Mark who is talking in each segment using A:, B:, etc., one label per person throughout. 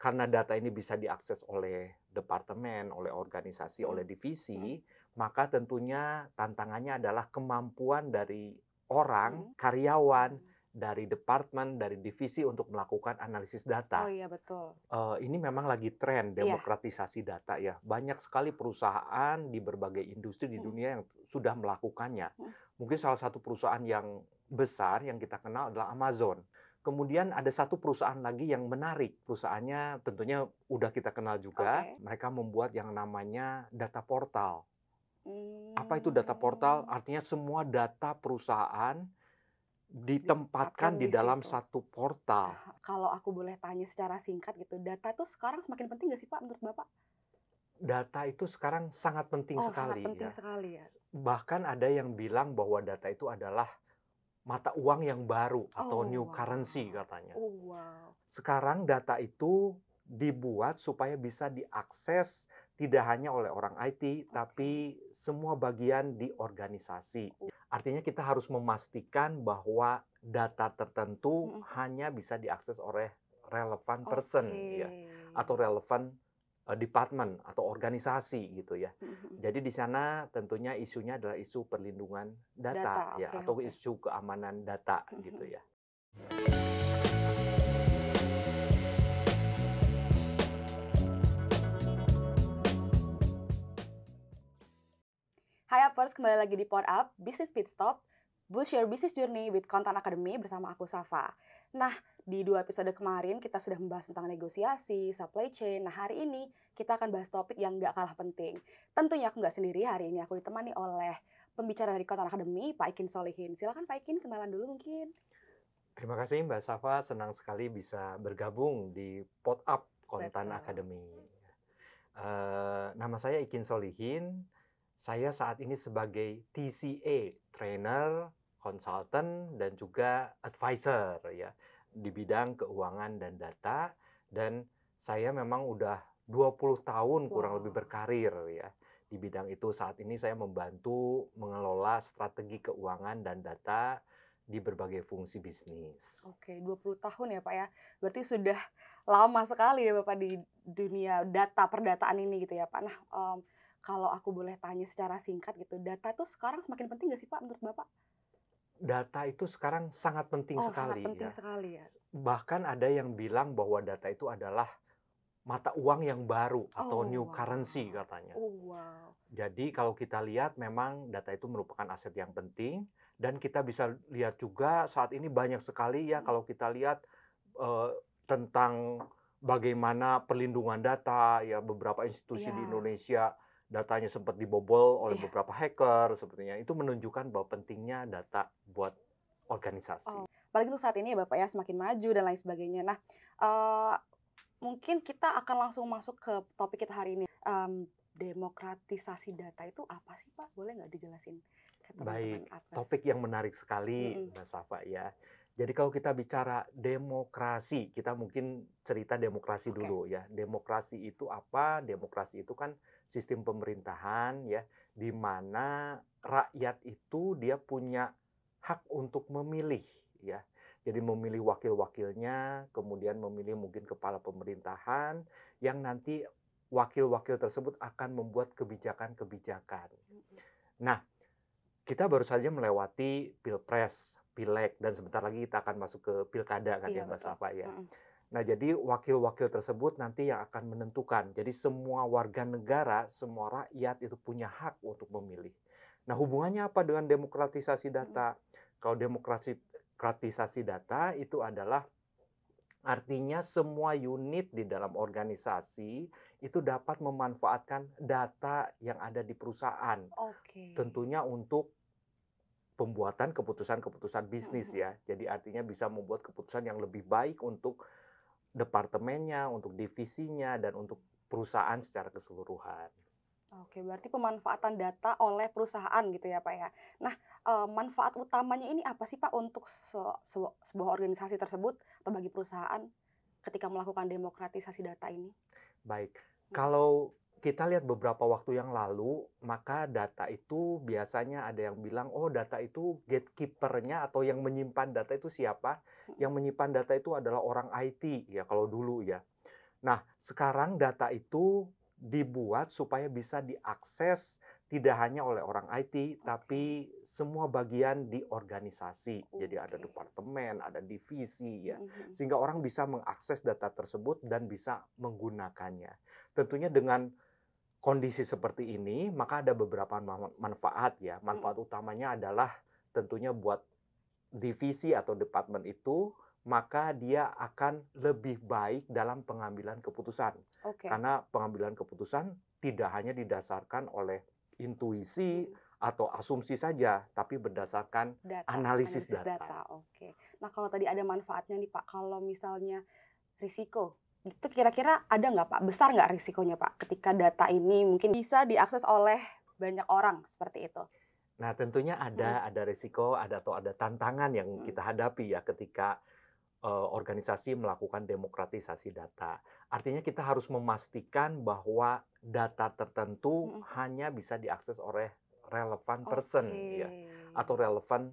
A: karena data ini bisa diakses oleh departemen, oleh organisasi,
B: Mhm,
A: oleh
B: mhm,
A: divisi, maka tentunya tantangannya adalah kemampuan dari orang,
B: mhm.
A: karyawan, dari departemen, dari divisi untuk melakukan analisis
B: Oh
A: data.
B: iya betul.
A: Ini memang lagi tren
B: Iya.
A: demokratisasi data ya. Banyak sekali perusahaan di berbagai industri di
B: Mhm,
A: dunia yang sudah melakukannya.
B: mhm.
A: Mungkin salah satu perusahaan yang besar yang kita kenal adalah Amazon. Kemudian ada satu perusahaan lagi yang menarik. Perusahaannya tentunya udah kita kenal juga.
B: Oke.
A: Mereka membuat yang namanya data portal. Apa itu data portal?
B: Mmm,
A: Artinya semua data perusahaan
B: ditempatkan
A: ditempatkan di
B: di
A: dalam
B: situ.
A: satu portal.
B: Kalau aku boleh tanya secara singkat gitu, data tuh sekarang semakin penting nggak sih, Pak, menurut Bapak?
A: Data itu sekarang sangat penting
B: Oh, sangat
A: sekali
B: penting
A: ya.
B: sekali ya?
A: Bahkan ada yang bilang bahwa data itu adalah mata uang yang baru atau
B: Oh,
A: new currency
B: wow.
A: katanya.
B: Oh, wow.
A: Sekarang data itu dibuat supaya bisa diakses tidak hanya oleh orang IT,
B: Oke.
A: tapi semua bagian di organisasi.
B: Oh,
A: Artinya kita harus memastikan bahwa data tertentu
B: mhm.
A: hanya bisa diakses oleh relevan
B: Oke.
A: person ya, atau relevan department atau organisasi gitu ya.
B: Mhm, mhm.
A: Jadi di sana tentunya isunya adalah isu perlindungan data
B: Data,
A: ya,
B: oke,
A: atau
B: oke.
A: isu keamanan data
B: Mhm,
A: gitu
B: mhm.
A: ya.
B: Hai Upers, kembali lagi di Pod Up, Business Pit Stop, Boost Your Business Journey with Content Academy bersama aku, Safa. Nah, di 2 episode kemarin kita sudah membahas tentang negosiasi, supply chain. Nah, hari ini kita akan bahas topik yang nggak kalah penting. Tentunya aku nggak sendiri, hari ini aku ditemani oleh pembicara dari Content Academy, Pak Ikin Solihin. Silakan Pak Ikin, kenalan dulu mungkin.
A: Terima kasih Mbak Safa, senang sekali bisa bergabung di Pod Up Kontan
B: Betul.
A: Academy. Nama saya Ikin Solihin, saya saat ini sebagai TCA, trainer, consultant, dan juga advisor ya, di bidang keuangan dan data, dan saya memang udah 20 tahun kurang lebih
B: Wow.
A: berkarir ya, di bidang itu. Saat ini saya membantu mengelola strategi keuangan dan data di berbagai fungsi bisnis.
B: Oke, 20 tahun ya Pak ya. Berarti sudah lama sekali ya Bapak di dunia data perdataan ini gitu ya Pak. Nah, kalau aku boleh tanya secara singkat gitu, data tuh sekarang semakin penting nggak sih Pak menurut Bapak?
A: Data itu sekarang sangat penting
B: Oh, sangat
A: sekali
B: penting
A: ya.
B: sekali ya?
A: Bahkan ada yang bilang bahwa data itu adalah mata uang yang baru atau
B: Oh,
A: new currency
B: wow.
A: katanya.
B: Oh, wow.
A: Jadi kalau kita lihat memang data itu merupakan aset yang penting dan kita bisa lihat juga saat ini banyak sekali ya
B: Mhm.
A: kalau kita lihat eh, tentang bagaimana perlindungan data ya, beberapa institusi di
B: Iya,
A: Indonesia datanya sempat dibobol oleh
B: iya.
A: beberapa hacker sepertinya. Itu menunjukkan bahwa pentingnya data buat organisasi.
B: Apalagi untuk saat ini ya Bapak ya, semakin maju dan lain sebagainya. Nah, eee, mungkin kita akan langsung masuk ke topik kita hari ini. Demokratisasi data itu apa sih Pak? Boleh nggak dijelasin ke teman-teman
A: Baik,
B: Apes?
A: topik yang menarik sekali,
B: Mhm,
A: Mbak Safa ya. Jadi kalau kita bicara demokrasi, kita mungkin cerita demokrasi
B: oke.
A: dulu ya. Demokrasi itu apa? Demokrasi itu kan sistem pemerintahan ya, di mana rakyat itu dia punya hak untuk memilih ya. Jadi memilih wakil-wakilnya, kemudian memilih mungkin kepala pemerintahan yang nanti wakil-wakil tersebut akan membuat kebijakan-kebijakan.
B: Mhm.
A: Nah, kita baru saja melewati pilpres, pileg, dan sebentar lagi kita akan masuk ke pilkada kan
B: Iya
A: ya Mbak
B: betul.
A: Safa ya.
B: Mhm,
A: Nah jadi wakil-wakil tersebut nanti yang akan menentukan. Jadi semua warga negara, semua rakyat itu punya hak untuk memilih. Nah hubungannya apa dengan demokratisasi
B: mhm.
A: data? Kalau demokratisasi data itu adalah artinya semua unit di dalam organisasi itu dapat memanfaatkan data yang ada di perusahaan.
B: Oke.
A: Tentunya untuk pembuatan keputusan-keputusan
B: Mhm,
A: bisnis
B: mhm.
A: ya. Jadi artinya bisa membuat keputusan yang lebih baik untuk departemennya, untuk divisinya, dan untuk perusahaan secara keseluruhan.
B: Oke, berarti pemanfaatan data oleh perusahaan gitu ya, Pak, ya. Nah, manfaat utamanya ini apa sih, Pak, untuk sebuah organisasi tersebut atau bagi perusahaan ketika melakukan demokratisasi data ini?
A: Baik,
B: Mhm,
A: kalau kita lihat beberapa waktu yang lalu, maka data itu biasanya ada yang bilang, oh data itu gatekeeper-nya atau yang menyimpan data itu siapa?
B: mhm.
A: Yang menyimpan data itu adalah orang IT ya kalau dulu ya. Nah, sekarang data itu dibuat supaya bisa diakses tidak hanya oleh orang IT, tapi semua bagian di organisasi. Jadi ada
B: Oke.
A: departemen, ada divisi ya.
B: Mhm.
A: Sehingga orang bisa mengakses data tersebut dan bisa menggunakannya. Tentunya dengan kondisi seperti ini, maka ada beberapa manfaat ya.
B: Mhm.
A: Manfaat utamanya adalah tentunya buat divisi atau departemen itu, maka dia akan lebih baik dalam pengambilan keputusan.
B: Oke.
A: Karena pengambilan keputusan tidak hanya didasarkan oleh intuisi
B: Mhm.
A: atau asumsi saja, tapi berdasarkan
B: Data,
A: analisis
B: analisis
A: data.
B: data, oke. Nah, kalau tadi ada manfaatnya nih, Pak, kalau misalnya risiko, itu kira-kira ada nggak, Pak? Besar nggak risikonya, Pak, ketika data ini mungkin bisa diakses oleh banyak orang, seperti itu?
A: Nah, tentunya
B: Mhm.
A: ada risiko, ada tantangan yang
B: Mhm.
A: kita hadapi ya ketika organisasi melakukan demokratisasi data. Artinya kita harus memastikan bahwa data tertentu
B: Mhm.
A: hanya bisa diakses oleh relevan
B: Oke.
A: person ya, atau relevan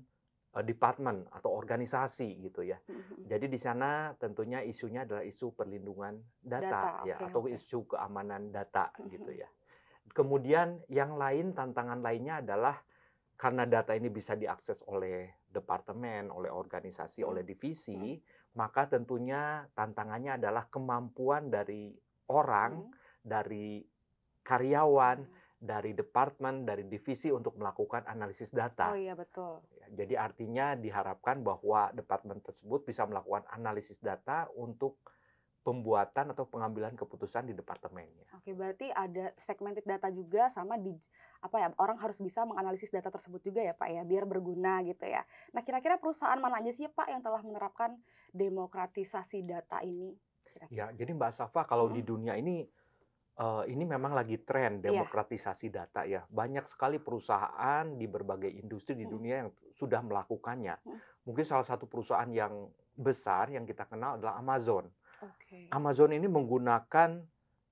A: department atau organisasi gitu ya.
B: Mhm. Mhm.
A: Jadi di sana tentunya isunya adalah isu perlindungan data
B: Data,
A: ya,
B: oke,
A: atau
B: oke.
A: isu keamanan data
B: Mhm.
A: gitu
B: Mhm.
A: ya. Kemudian yang lain, tantangan lainnya adalah karena data ini bisa diakses oleh departemen, oleh organisasi, oleh
B: Mhm. Mhm.
A: divisi, maka tentunya tantangannya adalah kemampuan dari orang,
B: Mhm.
A: dari karyawan,
B: Mhm.
A: dari departemen, dari divisi untuk melakukan analisis
B: Oh
A: data.
B: iya, betul.
A: Jadi artinya diharapkan bahwa departemen tersebut bisa melakukan analisis data untuk pembuatan atau pengambilan keputusan di departemennya.
B: Oke, berarti ada segmented data juga sama di apa ya, orang harus bisa menganalisis data tersebut juga ya, Pak, ya, biar berguna gitu ya. Nah, kira-kira perusahaan mana aja sih, Pak, yang telah menerapkan demokratisasi data ini
A: Ya,
B: kira-kira?
A: jadi Mbak Safa, kalau di
B: Mhm.
A: dunia ini memang lagi tren
B: Iya.
A: demokratisasi data ya. Banyak sekali perusahaan di berbagai industri di
B: Mhm.
A: dunia yang sudah melakukannya.
B: Mhm.
A: Mungkin salah satu perusahaan yang besar yang kita kenal adalah Amazon.
B: Oke.
A: Amazon ini menggunakan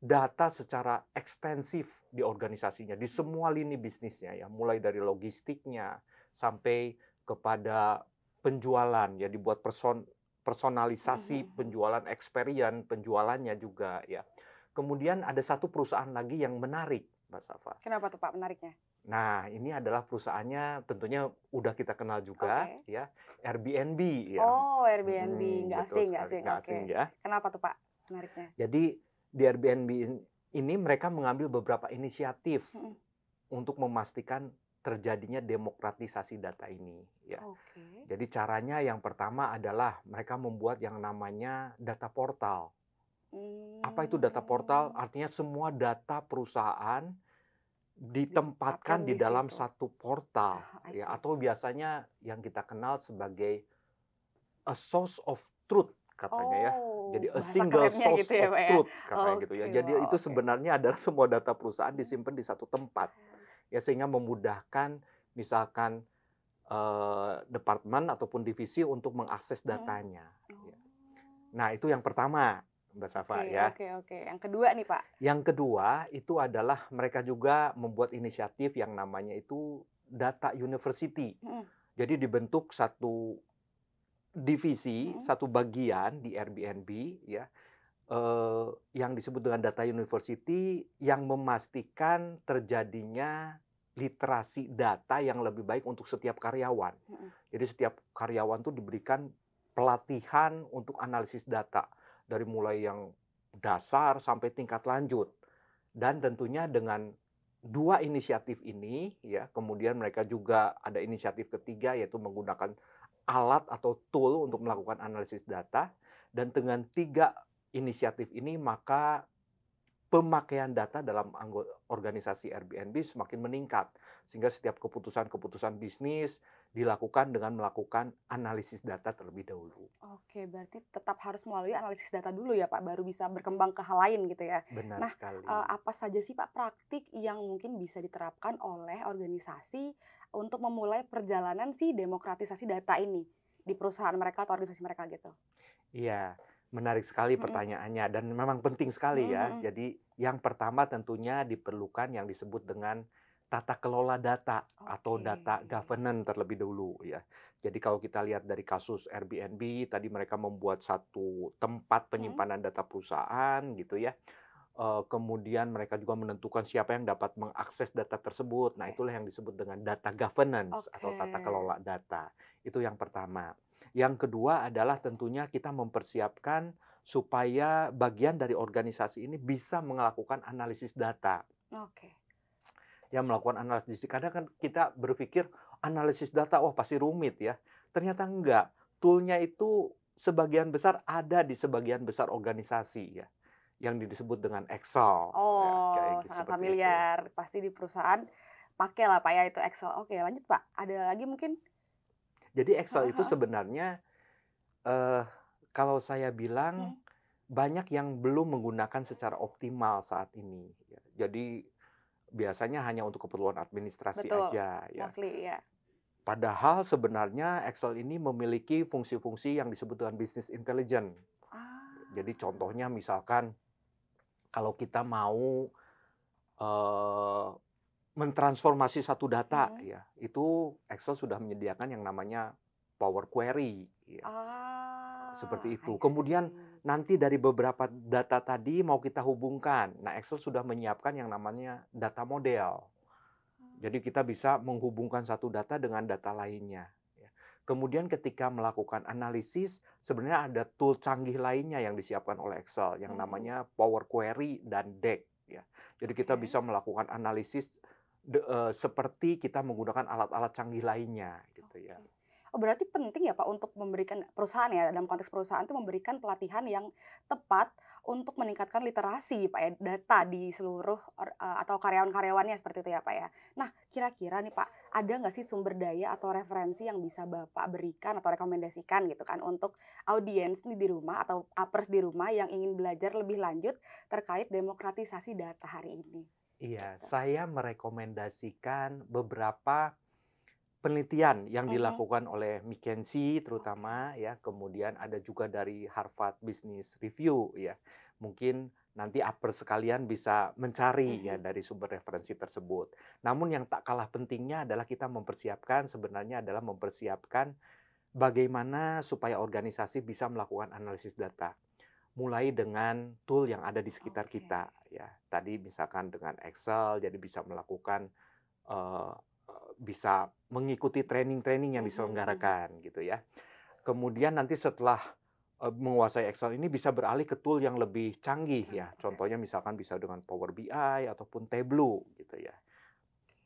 A: data secara ekstensif di organisasinya, di
B: Mhm.
A: semua lini bisnisnya ya, mulai dari logistiknya sampai kepada penjualan ya, dibuat
B: Mhm. Mhm.
A: personalisasi
B: Mhm.
A: penjualan, experience penjualannya juga ya. Kemudian ada satu perusahaan lagi yang menarik, Mbak Safa.
B: Kenapa tuh, Pak, menariknya?
A: Nah, ini adalah perusahaannya tentunya udah kita kenal juga
B: Oke.
A: ya, Airbnb ya.
B: Oh, Airbnb, nggak
A: Betul
B: asing, nggak
A: sekali,
B: asing,
A: nggak
B: oke.
A: asing ya.
B: Kenapa tuh, Pak, menariknya?
A: Jadi di Airbnb ini mereka mengambil beberapa inisiatif
B: Mhm.
A: untuk memastikan terjadinya demokratisasi data ini ya.
B: Oke.
A: Jadi caranya yang pertama adalah mereka membuat yang namanya data portal. Apa itu data portal?
B: Mmm.
A: Artinya semua data perusahaan
B: Ditempatkan
A: ditempatkan di
B: di
A: dalam
B: situ.
A: satu portal
B: Ah, I
A: ya,
B: see.
A: atau biasanya yang kita kenal sebagai a source of truth katanya ya. Jadi
B: Oh,
A: a
B: bahasa
A: single
B: kerennya
A: source
B: gitu ya,
A: of
B: Pak, ya?
A: truth katanya gitu ya.
B: Oke,
A: Jadi
B: wah,
A: itu
B: oke.
A: sebenarnya adalah semua data perusahaan
B: Mhm.
A: disimpan di satu tempat
B: I see.
A: ya, sehingga memudahkan misalkan departemen ataupun divisi untuk mengakses
B: Mhm.
A: datanya
B: Oh.
A: ya. Nah, itu yang pertama, Mbak Safa
B: Oke,
A: ya.
B: oke, oke. Yang kedua nih, Pak?
A: Yang kedua, itu adalah mereka juga membuat inisiatif yang namanya itu Data University.
B: Mhm.
A: Jadi dibentuk satu divisi,
B: Mhm.
A: satu bagian di Airbnb ya, yang disebut dengan Data University yang memastikan terjadinya literasi data yang lebih baik untuk setiap karyawan.
B: Mhm.
A: Jadi setiap karyawan tuh diberikan pelatihan untuk analisis data dari mulai yang dasar sampai tingkat lanjut. Dan tentunya dengan dua inisiatif ini ya, kemudian mereka juga ada inisiatif ketiga yaitu menggunakan alat atau tool untuk
B: Mhm.
A: melakukan analisis data, dan dengan tiga inisiatif ini maka pemakaian data dalam organisasi Airbnb semakin meningkat, sehingga setiap keputusan-keputusan bisnis dilakukan dengan melakukan analisis data terlebih dahulu.
B: Oke, berarti tetap harus melalui analisis data dulu ya, Pak, baru bisa berkembang ke hal lain gitu ya.
A: Benar
B: Nah,
A: sekali.
B: apa saja sih, Pak, praktik yang mungkin bisa diterapkan oleh organisasi untuk memulai perjalanan si demokratisasi data ini di perusahaan mereka atau organisasi mereka gitu?
A: Iya, menarik sekali
B: Mhm.
A: pertanyaannya dan memang penting
B: Mhm.
A: sekali ya.
B: Mhm.
A: Jadi yang pertama tentunya diperlukan yang disebut dengan tata kelola data atau
B: Oke.
A: data governance terlebih dahulu ya. Jadi kalau kita lihat dari kasus Airbnb, tadi mereka membuat satu tempat
B: Mhm.
A: penyimpanan data perusahaan gitu ya. Kemudian mereka juga menentukan siapa yang dapat mengakses data tersebut. Nah,
B: Oke.
A: itulah yang disebut dengan data governance atau
B: Oke.
A: tata kelola data. Itu yang pertama. Yang kedua adalah tentunya kita mempersiapkan supaya bagian dari organisasi ini bisa melakukan analisis data.
B: Oke.
A: Ya melakukan analisis. Kadang kan kita berpikir analisis data, wah pasti rumit ya. Ternyata enggak. Toolnya itu sebagian besar ada di sebagian besar organisasi ya. Yang disebut dengan Excel ya,
B: Oh,
A: kayak gitu,
B: sangat
A: seperti itu.
B: familiar. Pasti di perusahaan pakai lah Pak ya itu Excel. Oke, lanjut Pak. Ada lagi mungkin?
A: Jadi Excel
B: Heeh
A: itu
B: heeh.
A: sebenarnya eh, kalau saya bilang
B: Mhm.
A: banyak yang belum menggunakan secara optimal saat ini. Ya. Jadi biasanya hanya untuk keperluan administrasi
B: Betul.
A: aja ya.
B: Mostly ya.
A: Padahal sebenarnya Excel ini memiliki fungsi-fungsi yang disebut dengan business intelligence. Jadi
B: Ah.
A: contohnya misalkan kalau kita mau eh, mentransformasi satu data
B: Mhm.
A: ya, itu Excel sudah menyediakan yang namanya Power Query ya, seperti itu.
B: I
A: Kemudian
B: see.
A: nanti dari beberapa data tadi mau kita hubungkan. Nah, Excel sudah menyiapkan yang namanya data model. Jadi kita bisa menghubungkan satu data dengan data lainnya. Ya. Kemudian ketika melakukan analisis, sebenarnya ada tool canggih lainnya yang disiapkan oleh Excel, yang
B: Mhm.
A: namanya Power Query dan DAX. Ya. Jadi kita
B: Oke.
A: bisa melakukan analisis seperti kita menggunakan alat-alat canggih lainnya, gitu ya.
B: Oke. Oh, berarti penting ya Pak untuk memberikan perusahaan ya, dalam konteks perusahaan itu memberikan pelatihan yang tepat untuk meningkatkan literasi Pak ya, data di seluruh atau karyawan-karyawannya seperti itu ya Pak ya. Nah, kira-kira nih Pak, ada nggak sih sumber daya atau referensi yang bisa Bapak berikan atau rekomendasikan gitu kan untuk audiens nih di rumah atau uppers di rumah yang ingin belajar lebih lanjut terkait demokratisasi data hari ini?
A: Iya,
B: Gitu.
A: saya merekomendasikan beberapa penelitian yang
B: Mhm.
A: dilakukan oleh McKinsey
B: Oke.
A: terutama ya, kemudian ada juga dari Harvard Business Review ya. Mungkin nanti upper sekalian bisa mencari ya
B: Mhm.
A: dari sumber referensi tersebut. Namun yang tak kalah pentingnya adalah kita mempersiapkan sebenarnya adalah mempersiapkan bagaimana supaya organisasi bisa melakukan analisis data. Mulai dengan tool yang ada di sekitar
B: Oke.
A: kita ya. Tadi misalkan dengan Excel jadi bisa melakukan eee bisa mengikuti training-training yang
B: Mhm mhm.
A: diselenggarakan gitu ya. Kemudian nanti setelah, menguasai Excel ini bisa beralih ke tool yang lebih canggih ya.
B: Canggih, oke.
A: Contohnya misalkan bisa dengan Power BI ataupun Tableau gitu ya.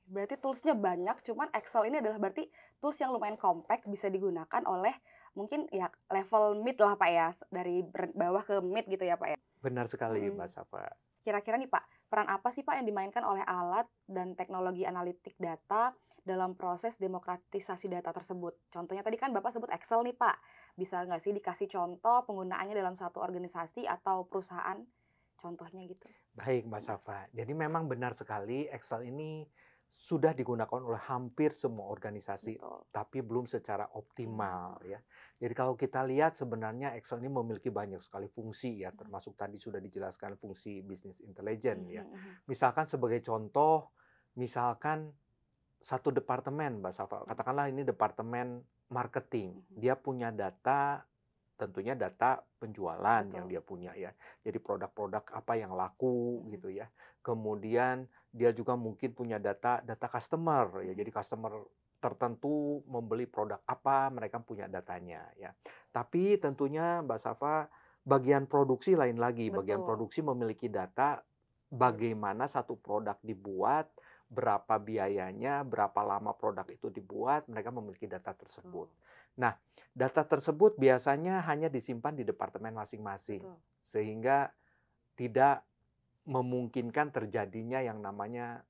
B: Berarti tools-nya banyak, cuman Excel ini adalah berarti tools yang lumayan compact, bisa digunakan oleh mungkin ya level mid lah, Pak, ya, dari bawah ke mid gitu ya, Pak, ya?
A: Benar sekali Mbak
B: Mhm.
A: Safa.
B: Kira-kira nih, Pak, peran apa sih, Pak, yang dimainkan oleh alat dan teknologi analitik data dalam proses demokratisasi data tersebut? Contohnya tadi kan Bapak sebut Excel nih, Pak. Bisa nggak sih dikasih contoh penggunaannya dalam satu organisasi atau perusahaan? Contohnya gitu.
A: Baik Mbak Safa. Jadi memang benar sekali Excel ini sudah digunakan oleh hampir semua organisasi,
B: Betul.
A: tapi belum secara optimal
B: Mmm.
A: ya. Jadi kalau kita lihat sebenarnya Excel ini memiliki banyak sekali fungsi ya,
B: Mhm.
A: termasuk tadi sudah dijelaskan fungsi business intelligence
B: Mhm
A: ya.
B: mhm.
A: Misalkan sebagai contoh, misalkan satu departemen Mbak Safa,
B: Mhm
A: katakanlah ini departemen marketing,
B: mhm.
A: dia punya data. Tentunya data penjualan yang
B: Betul.
A: dia punya ya. Jadi produk-produk apa yang laku
B: Mhm
A: gitu ya. Kemudian dia juga mungkin punya data data customer ya.
B: mhm.
A: Jadi customer tertentu membeli produk apa, mereka punya datanya ya. Tapi tentunya Mbak Safa, bagian produksi lain lagi. Bagian
B: Betul.
A: produksi memiliki data bagaimana satu produk dibuat, berapa biayanya, berapa lama produk itu dibuat, mereka memiliki data tersebut.
B: Betul
A: Nah, data tersebut biasanya hanya disimpan di departemen masing-masing,
B: betul.
A: sehingga tidak memungkinkan terjadinya yang namanya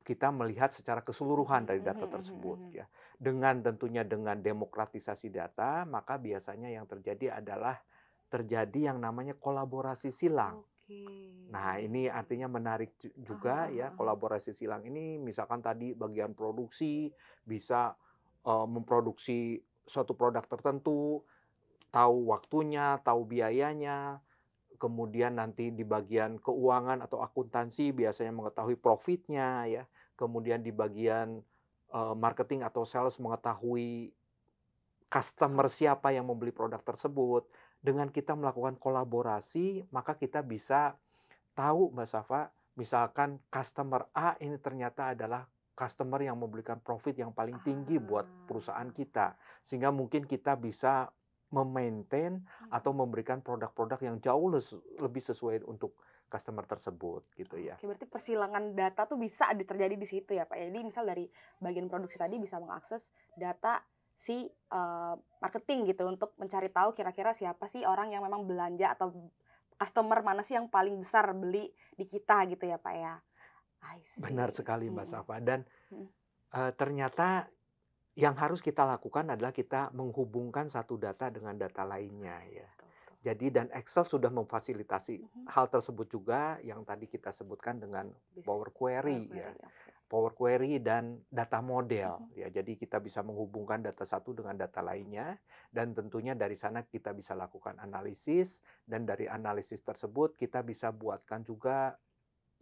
A: kita melihat secara keseluruhan
B: Mhm
A: dari data
B: mhm mhm
A: tersebut
B: mhm.
A: ya. Dengan tentunya dengan demokratisasi data, maka biasanya yang terjadi adalah terjadi yang namanya kolaborasi silang.
B: Oke.
A: Nah, ini artinya menarik
B: Ah
A: juga
B: hah
A: ya,
B: ah hah.
A: kolaborasi silang ini misalkan tadi bagian produksi bisa, memproduksi suatu produk tertentu, tahu waktunya, tahu biayanya, kemudian nanti di bagian keuangan atau akuntansi biasanya mengetahui profitnya ya. kemudian di bagian marketing atau sales mengetahui customer siapa yang membeli produk tersebut. Dengan kita melakukan kolaborasi, maka kita bisa tahu Mbak Safa, misalkan customer A ini ternyata adalah customer yang memberikan profit yang paling tinggi buat perusahaan
B: Ah.
A: kita. Sehingga mungkin kita bisa memaintain atau memberikan produk-produk yang jauh lebih sesuai untuk customer tersebut gitu ya.
B: Oke, berarti persilangan data tuh bisa terjadi di situ ya Pak. Jadi misal dari bagian produksi tadi bisa mengakses data si marketing gitu untuk mencari tahu kira-kira siapa sih orang yang memang belanja atau customer mana sih yang paling besar beli di kita gitu ya Pak ya. I
A: Benar
B: see.
A: sekali Mbak
B: Mhm,
A: Safa dan
B: mhm.
A: ternyata yang harus kita lakukan adalah kita menghubungkan satu data dengan data
B: I
A: lainnya
B: see,
A: ya.
B: betul betul.
A: Jadi dan Excel sudah memfasilitasi
B: Mhm.
A: hal tersebut juga yang tadi kita sebutkan dengan
B: Bisnis
A: Power Query ya.
B: query, oke.
A: Power Query dan data model
B: Mhm.
A: ya. Jadi kita bisa menghubungkan data satu dengan data lainnya dan tentunya dari sana kita bisa lakukan analisis dan dari analisis tersebut kita bisa buatkan juga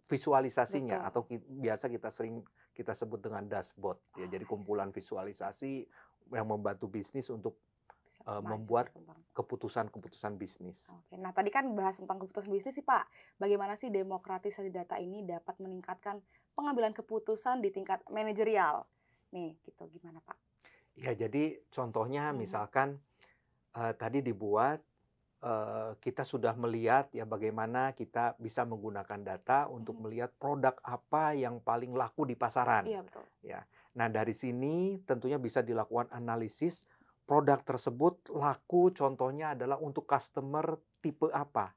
A: visualisasinya
B: Betul.
A: atau biasa kita sebut dengan dashboard ya. Jadi
B: I see.
A: kumpulan visualisasi yang membantu bisnis untuk
B: Bisa maju,
A: membuat
B: berkembang.
A: keputusan-keputusan bisnis.
B: Oke, nah tadi kan bahas tentang keputusan bisnis sih Pak. Bagaimana sih demokratisasi data ini dapat meningkatkan pengambilan keputusan di tingkat manajerial? Nih, gitu gimana Pak?
A: Ya, jadi contohnya
B: Mhm,
A: misalkan tadi dibuat kita sudah melihat ya bagaimana kita bisa menggunakan data untuk
B: mhm.
A: melihat produk apa yang paling laku di pasaran,
B: Iya betul.
A: ya. Nah, dari sini tentunya bisa dilakukan analisis produk tersebut laku contohnya adalah untuk customer tipe apa.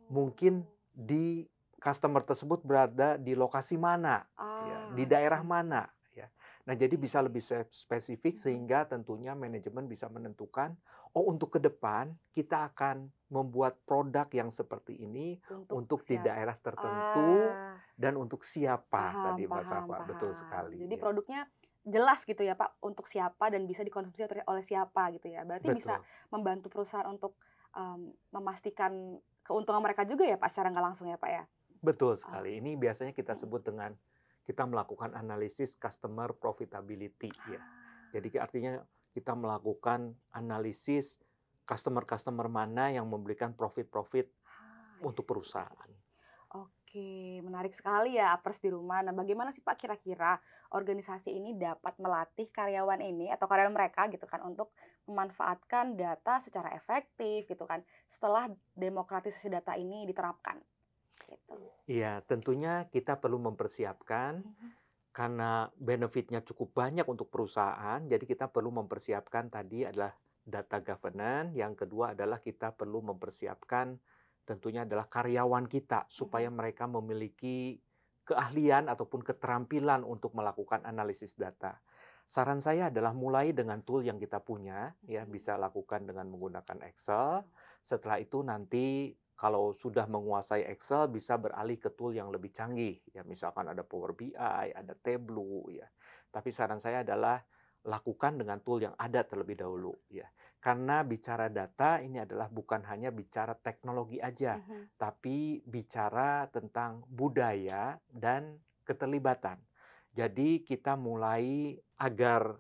A: Mungkin
B: Oh.
A: di customer tersebut berada di lokasi mana, ya, di
B: Ah, I
A: daerah
B: see.
A: mana, ya. Nah, jadi bisa
B: Oke.
A: lebih spesifik
B: Mhm.
A: sehingga tentunya manajemen bisa menentukan, oh untuk ke depan kita akan membuat produk yang seperti ini
B: Untuk
A: untuk di
B: siap
A: daerah tertentu
B: ah,
A: dan untuk siapa
B: paham
A: tadi Mbak
B: paham
A: Safa, betul
B: paham.
A: sekali,
B: Jadi
A: ya.
B: produknya jelas gitu ya Pak, untuk siapa dan bisa dikonsumsi oleh siapa gitu ya. Berarti bisa
A: Betul,
B: membantu perusahaan untuk, memastikan keuntungan mereka juga ya Pak, secara nggak langsung ya Pak ya?
A: betul sekali.
B: Oke.
A: Ini biasanya kita
B: Mhm.
A: sebut dengan kita melakukan analisis customer profitability, ya.
B: Ah,
A: Jadi artinya kita melakukan analisis customer-customer mana yang memberikan profit-profit
B: I
A: untuk
B: see.
A: perusahaan.
B: Oke, menarik sekali ya apers di rumah. Nah, bagaimana sih Pak kira-kira organisasi ini dapat melatih karyawan ini atau karyawan mereka gitu kan untuk memanfaatkan data secara efektif gitu kan setelah demokratisasi data ini diterapkan gitu.
A: Iya, tentunya kita perlu mempersiapkan
B: Mhm.
A: karena benefitnya cukup banyak untuk perusahaan, jadi kita perlu mempersiapkan tadi adalah data governance, yang kedua adalah kita perlu mempersiapkan tentunya adalah karyawan kita
B: Mhm.
A: supaya mereka memiliki keahlian ataupun keterampilan untuk melakukan analisis data. Saran saya adalah mulai dengan tool yang kita punya, ya
B: Mhm.
A: bisa lakukan dengan menggunakan Excel.
B: Excel.
A: Setelah itu nanti kalau sudah menguasai Excel bisa beralih ke tool yang lebih canggih ya misalkan ada Power BI, ada Tableau ya. Tapi saran saya adalah lakukan dengan tool yang ada terlebih dahulu ya. Karena bicara data ini adalah bukan hanya bicara teknologi aja,
B: Mhm.
A: tapi bicara tentang budaya dan keterlibatan. Jadi kita mulai agar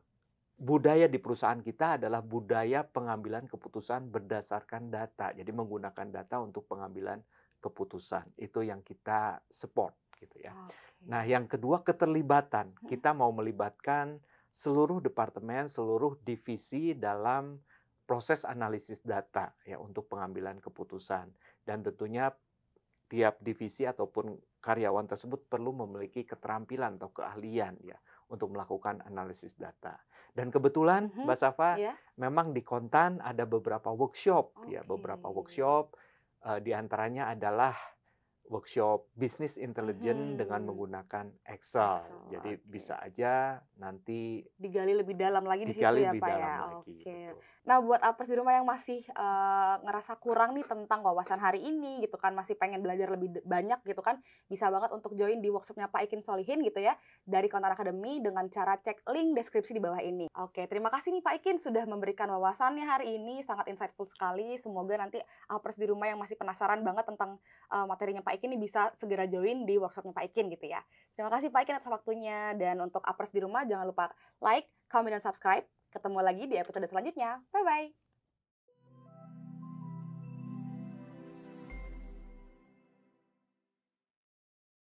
A: budaya di perusahaan kita adalah budaya pengambilan keputusan berdasarkan data. Jadi menggunakan data untuk pengambilan keputusan. Itu yang kita support gitu ya.
B: Oke.
A: Nah, yang kedua keterlibatan.
B: Mhm.
A: Kita mau melibatkan seluruh departemen, seluruh divisi dalam proses analisis data ya untuk pengambilan keputusan. Dan tentunya tiap divisi ataupun karyawan tersebut perlu memiliki keterampilan atau keahlian ya untuk melakukan analisis data. Dan kebetulan
B: Mhm.
A: Mbak Safa
B: Iya.
A: memang di Kontan ada beberapa workshop ya,
B: Oke.
A: beberapa workshop di antaranya adalah workshop bisnis intelijen dengan
B: Mhm.
A: menggunakan Excel.
B: Excel,
A: Jadi
B: oke.
A: bisa aja nanti
B: Digali lebih dalam lagi di situ
A: digali
B: ya,
A: lebih
B: Pak,
A: dalam
B: ya?
A: lagi,
B: Oke.
A: betul.
B: Nah, buat apes di rumah yang masih, ngerasa kurang nih tentang wawasan hari ini gitu kan, masih pengen belajar lebih banyak gitu kan, bisa banget untuk join di workshop-nya Pak Ikin Solihin gitu ya, dari Kontan Academy dengan cara cek link deskripsi di bawah ini. Oke, terima kasih nih Pak Ikin sudah memberikan wawasannya hari ini, sangat insightful sekali. Semoga nanti apers di rumah yang masih penasaran banget tentang, materinya Pak Pak Ikin nih bisa segera join di workshopnya Pak Ikin gitu ya. Terima kasih Pak Ikin atas waktunya, dan untuk Uppers di rumah jangan lupa like, comment, dan subscribe. Ketemu lagi di episode selanjutnya. Bye-bye!